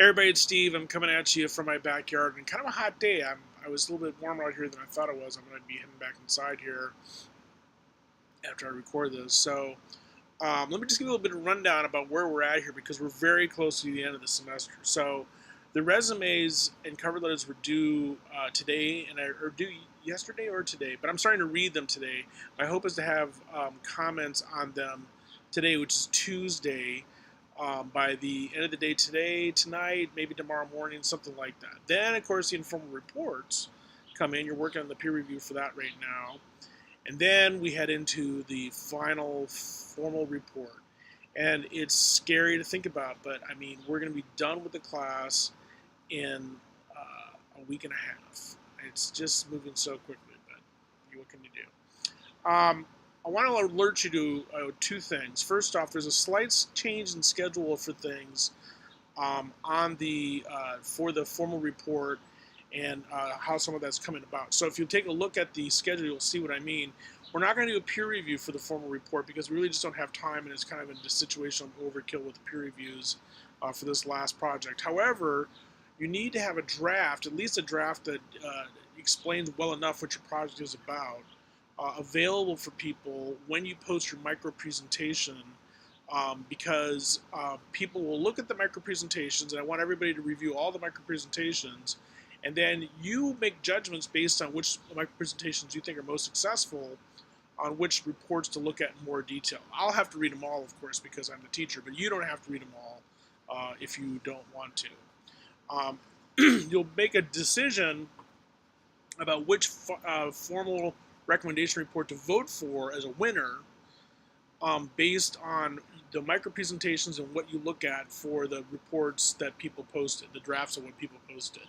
Everybody, it's Steve. I'm coming at you from my backyard, and kind of a hot day. I was a little bit warmer out here than I thought it was. I'm going to be heading back inside here after I record this. So let me just give you a little bit of rundown about where we're at here because we're very close to the end of the semester. So the resumes and cover letters were due today, or due yesterday or today, but I'm starting to read them today. My hope is to have comments on them today, which is Tuesday. By the end of the day today, tonight, maybe tomorrow morning, something like that. Then, of course, the informal reports come in. You're working on the peer review for that right now. And then we head into the final formal report. And it's scary to think about, but I mean, we're going to be done with the class in a week and a half. It's just moving so quickly, but what can you do? I want to alert you to two things. First off, there's a slight change in schedule for things on the for the formal report and how some of that's coming about. So if you take a look at the schedule, you'll see what I mean. We're not going to do a peer review for the formal report because we really just don't have time, and it's kind of in a situation of overkill with the peer reviews for this last project. However, you need to have a draft, at least a draft that explains well enough what your project is about, available for people when you post your micro presentation, because people will look at the micro presentations, and I want everybody to review all the micro presentations, and then you make judgments based on which micro presentations you think are most successful, on which reports to look at in more detail. I'll have to read them all, of course, because I'm the teacher, but you don't have to read them all if you don't want to. You'll make a decision about which formal recommendation report to vote for as a winner based on the micro presentations and what you look at for the reports that people posted, the drafts of what people posted.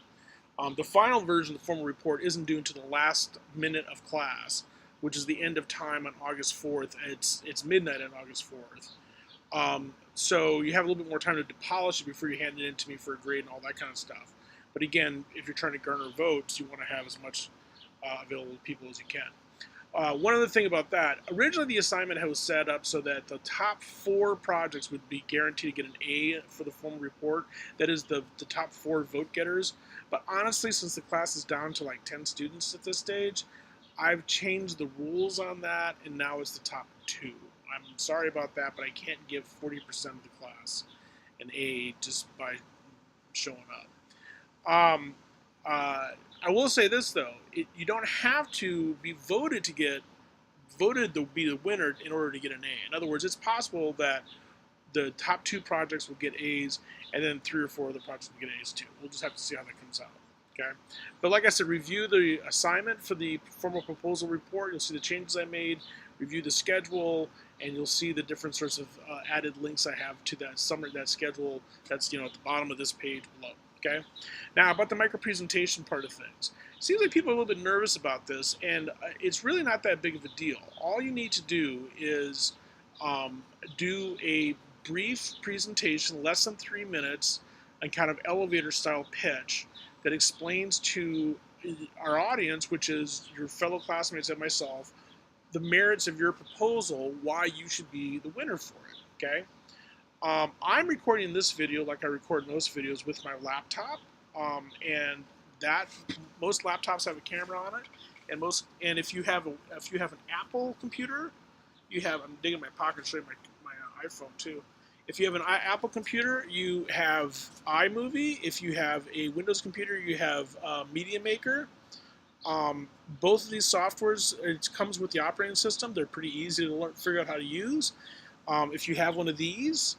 The final version of the formal report isn't due until the last minute of class, which is the end of time on August 4th. It's midnight on August 4th. So you have a little bit more time to polish it before you hand it in to me for a grade and all that kind of stuff. But again, if you're trying to garner votes, you want to have as much available to people as you can. One other thing about that, originally the assignment was set up so that the top 4 projects would be guaranteed to get an A for the formal report. That is the top 4 vote getters. But honestly, since the class is down to like 10 students at this stage, I've changed the rules on that, and now it's the top 2. I'm sorry about that, but I can't give 40% of the class an A just by showing up. I will say this though: you don't have to be voted to be the winner in order to get an A. In other words, it's possible that the top 2 projects will get A's, and then 3 or 4 other projects will get A's too. We'll just have to see how that comes out. Okay, but like I said, review the assignment for the formal proposal report. You'll see the changes I made. Review the schedule, and you'll see the different sorts of added links I have to that summary, that schedule. That's at the bottom of this page below. Okay, now about the micro presentation part of things. It seems like people are a little bit nervous about this, and it's really not that big of a deal. All you need to do is do a brief presentation, less than 3 minutes, and kind of elevator style pitch that explains to our audience, which is your fellow classmates and myself, the merits of your proposal, why you should be the winner for it. Okay. I'm recording this video like I record most videos with my laptop, and most laptops have a camera on it, and if you have an Apple computer, I'm digging in my pocket to show you my iPhone too. If you have an Apple computer, you have iMovie. If you have a Windows computer, you have Media Maker. Both of these softwares, it comes with the operating system. They're pretty easy to figure out how to use. If you have one of these,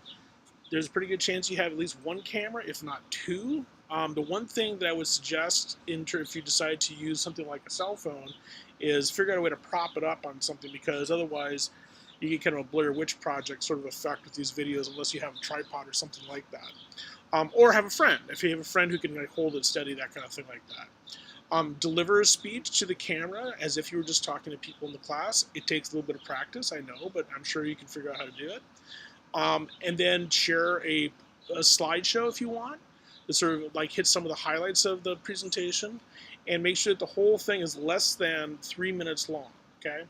there's a pretty good chance you have at least 1 camera, if not 2. The one thing that I would suggest if you decide to use something like a cell phone is figure out a way to prop it up on something, because otherwise you get kind of a Blair Witch Project sort of effect with these videos unless you have a tripod or something like that. Or have a friend. If you have a friend who can hold it steady, that kind of thing like that. Deliver a speech to the camera as if you were just talking to people in the class. It takes a little bit of practice, I know, but I'm sure you can figure out how to do it. And then share a slideshow if you want, to sort of like hit some of the highlights of the presentation, and make sure that the whole thing is less than 3 minutes long. Okay.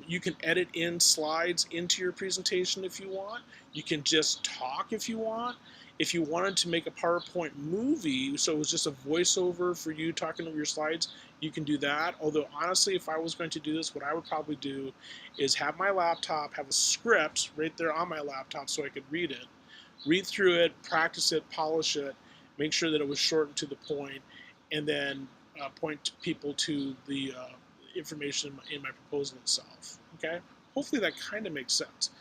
You can edit in slides into your presentation if you want. You can just talk if you want. If you wanted to make a PowerPoint movie, so it was just a voiceover for you talking over your slides, you can do that. Although honestly, if I was going to do this, what I would probably do is have my laptop have a script right there on my laptop so I could read through it, practice it, polish it, make sure that it was short and to the point, and then point people to the information in my proposal itself. Okay, hopefully that kind of makes sense.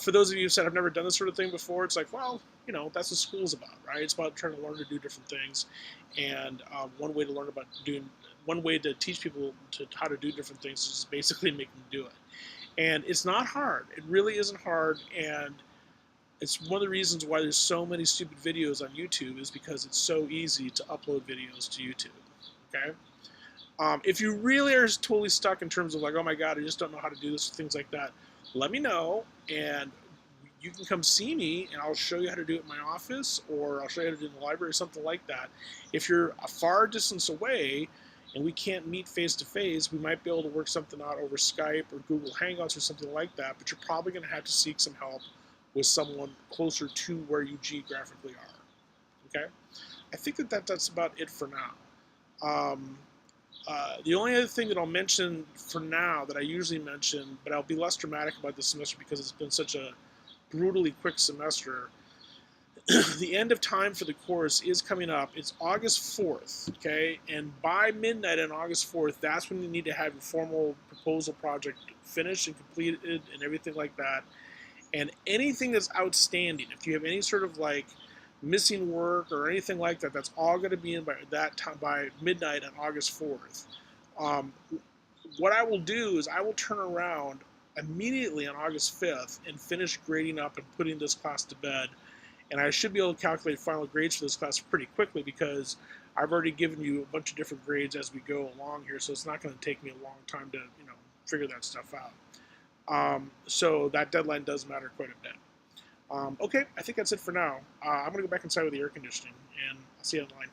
For those of you who said I've never done this sort of thing before, it's like, well, you know, that's what school's about, right? It's about trying to learn to do different things, and one way to teach people how to do different things is basically make them do it. And it's not hard. It really isn't hard, and it's one of the reasons why there's so many stupid videos on YouTube is because it's so easy to upload videos to YouTube. Okay. If you really are totally stuck in terms of like, oh my God, I just don't know how to do this, things like that, let me know, and you can come see me, and I'll show you how to do it in my office, or I'll show you how to do it in the library, or something like that. If you're a far distance away and we can't meet face to face, we might be able to work something out over Skype or Google Hangouts or something like that, but you're probably going to have to seek some help with someone closer to where you geographically are. Okay? I think that's about it for now. The only other thing that I'll mention for now that I usually mention, but I'll be less dramatic about this semester because it's been such a brutally quick semester, the end of time for the course is coming up. It's August 4th, okay? And by midnight on August 4th, that's when you need to have your formal proposal project finished and completed and everything like that. And anything that's outstanding, if you have any sort of like missing work or anything like that, that's all going to be in by that time, by midnight on August 4th. What I will do is I will turn around immediately on August 5th and finish grading up and putting this class to bed. And I should be able to calculate final grades for this class pretty quickly because I've already given you a bunch of different grades as we go along here, so it's not going to take me a long time to figure that stuff out. So that deadline does matter quite a bit. Okay, I think that's it for now. I'm going to go back inside with the air conditioning, and I'll see you online.